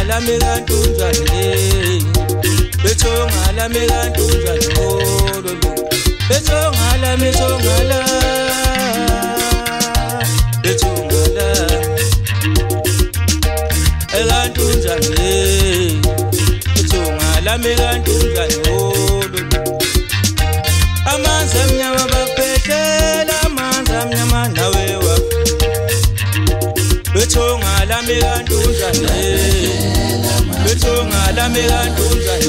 la megantunjani bethonga la megantunjani ololo bethonga la bethonga la egantunjani bethonga la megantunjani ololo amanzi amnyama baphetela amanzi amnyama nawe wa bethonga la megantunjani bethonga la megantunjani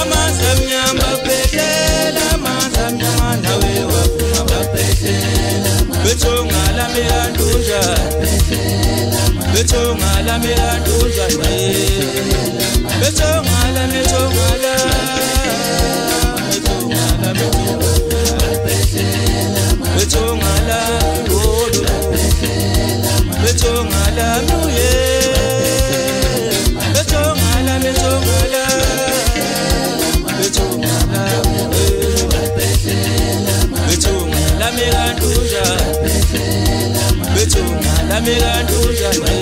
amanzi amnyama baphetela amanzi amnyama nawe wa bethonga la megantunjani bethonga la megantunjani bethonga la bethonga la bethonga la bethonga la muye bethonga la bethonga la bethonga la bethonga la megantunjani bethonga la megantunjani